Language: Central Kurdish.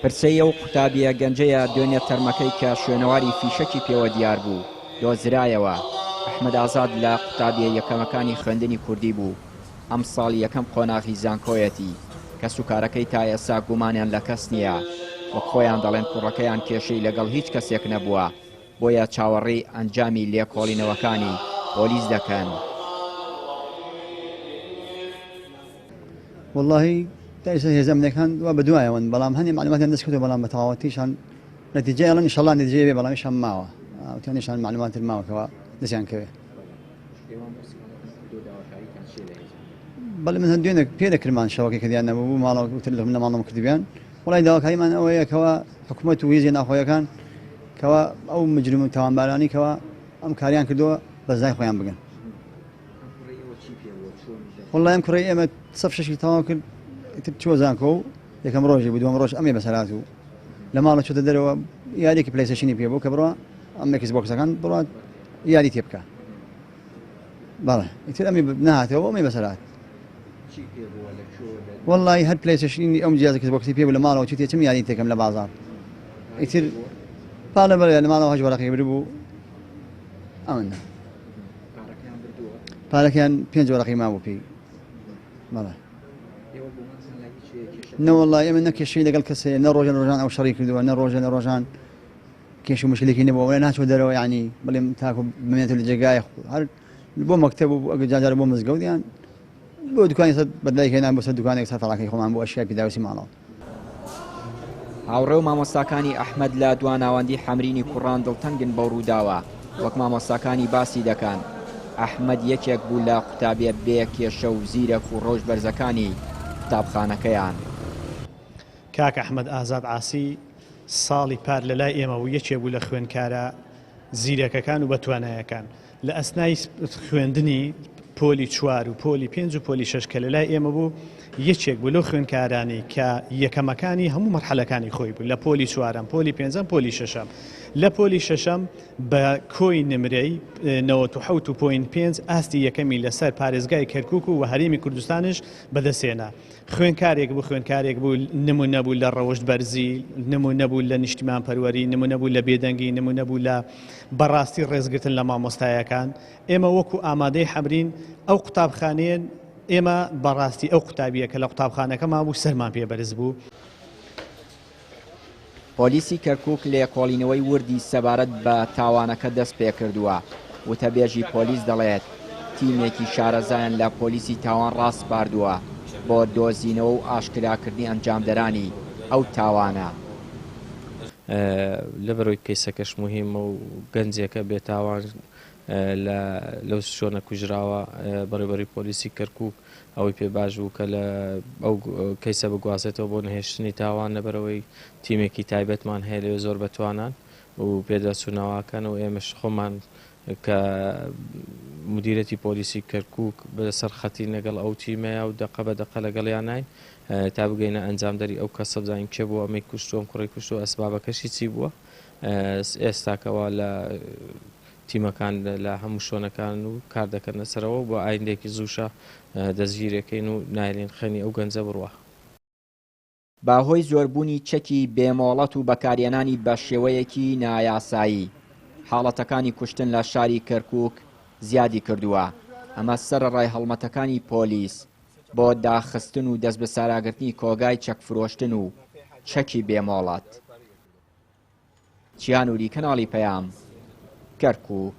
پرسەی ئەو قوتابیە گەنجەیە دوێنێ تەرمەکەی کە شوێنەواری فیشەکی پێوە دیار بوو دۆزرایەوە. ئەحمەد ئازاد لە قوتابیە یەکەمەکانی خوێندنی کوردی بوو. ئەم ساڵی یەکەم قۆناغی زانکۆیەتی کە سوکارەکەی تا ئێستا گومانیان لە کەس نییە. وەک خۆیان دەڵێن کوڕەکەیان کێشەی لەگەڵ هیچ کەسێک نەبووە، بۆیە چاوەڕێی ئەنجامی لێکۆڵینەوەکانی پۆلیس دەکەن. والله تأسيس هي زمن كان وبدوايا وان بلام هني معلومات الناس كتب بلام متعاطيش عن نتيجة يلا إن شاء الله نتيجة بلام إيش هم معه أو تانيش عن معلومات الماء كوا نسيان كذا بل من هندينك بيدك كرمان شواكي كذي أنا أبو ماله قلت لهم إنما ما كتبيان ولا إذا كاي من أويا كوا حكومة ويزين أخويا كان كوا أو مجرم توان بالاني كوا أم كاريان كدوا بس زي خويان بقى والله يمكن رأي ما تصفش شيء تواكل تبتشوا زانكو يكم روجي بدون روج أمي بسالاتو لما الله شو تدروا ياليك بلاي ستيشن يبيعوا كبروا أمي كيس بوكس كان برا يالي تبكى بله يصير أمي بنهاته وأمي بسالات والله هاد بلاي ستيشن أم جهاز كيس بوكس يبيعوا لما الله شو تيجي يالي تكمل لبازار يصير فعلا بله لما الله هاج ولا خير بربو أمنا فعلا كان بينج ولا خير ما هو بي بله نو والله يمنا كشي لقال كسي نروج الرجان او شريك دو نروج الرجان كيشو مشلكي نبو ولا ناس ودروا يعني بل تاكو بمية الدقائق هل بو مكتب وجاجر بو مزقود يعني بو دكان يصد بدلاي هنا بو دكان يصد طلع كي خمان بو اشياء بداوسي معنا هاوڕێ و مامۆستاکانی ئەحمەد لە دواناوەندی حەمرینی کوڕان دڵتەنگن بە ڕووداوە. وەک مامۆستاکانی باسی دەکەن ئەحمەد یەکێک بوو لە قوتابیە بێ کێشە و زیرەک و ڕۆژ بەرزەکانی قوتابخانەکەیان. کاک ئەحمەد ئازاد عاسی ساڵی پار لە لای ئێمە و یەکێک بوو لە خوێندکارە زیرەکەکان و بەتوانایەکان لە ئەسنای خوێندنی پۆلی 4 و پۆلی 5 و پۆلی 6 کە لە لای ئێمە بوو یەکێک بوو لەو خوێندکارانی کە یەکەمەکانی هەموو مەرحەلەکانی خۆی بوو لە پۆلی 4 پۆلی 5 پۆلی 6 لە پۆلی 6 بە کۆی نمرەی 97.5 ئاستی یەکەمی لەسەر پارێزگای کەرکووک و هەرێمی کوردستانش بەدەستێنا. خوێندکارێک بوو نمونە بوو لە ڕەوشت بەرزی، نمونە بوو لە نیشتیمان پەروەری، نمونە بوو لە بێدەنگی، نمونە بوو لە بەڕاستی ڕێزگرتن لە مامۆستایەکان. ئێمە وەکو ئامادەی حەمرین ئەو قوتابخانەیەن ئێمە بەڕاستی ئەو قوتابیە کە لە قوتابخانەکەمان بوو سەرمان پێبەرز بوو. پۆلیسی کەرکووک لێکۆڵینەوەی وردی سەبارەت بە تاوانەکە دەست پێ کردووە. وتەبێژی پۆلیس دەڵێت تیمێکی شارەزایان لە پۆلیسی تاوان ڕاست باردووە بۆ دۆزینەوە و ئاشکراکردنی ئەنجامدەرانی ئەو تاوانە. لەبەرەوەی کەیسەکەش مهمە و گەنجێکە بێتاوان لەو شۆنە کوژراوە بەڕێوەبەری پۆلیسی کەرکووک ئەوەی پێ باش بوو کە لە ئەو کەیسە بگوازێتەوە بۆ نهێشتنی تاوان لەبەرەوەی تیمێکی تایبەتمان هەیە لەوێ زۆر بەتوانان و پێدەچوونەوەکەن و ئێمەش خۆمان کە مدیرەتی پۆلیسی کەرکووک بەسەر خەتی لەگەڵ ئەو تیمەیە و دەقە بە دەقە لەگەڵیان ناین تا بگەینە ئەنجامدەری ئەو کەسە بزانین کێ بووە ئەمەی کوشتووە کوڕی کوشتووە ئەسبابەکەشی چی بووە. ئێستاکەوە لە تیمەکان لە هەموو شۆنەکان و کار دەکەن لەسەرەوە بۆ ئایندێکی زووشە دەستگیرەکەین و نایلێن خەنی ئەو گەنجە بڕوە. باهۆی زۆربوونی چەکی بێمۆڵەت و بەکارهێنانی بە شێوەیەکی نایاسایی حاڵەتەکانی کوشتن لە شاری کەرکووک زیادی کردووە. ئەمە سەرەڕای هەڵمەتەکانی پۆلیس بۆ داخستن و دەست بە ساراگرتنی کۆگای چەکفرۆشتن و چەکی بێمۆڵەت. چیانوری کەناڵی پەیام، کەرکووک.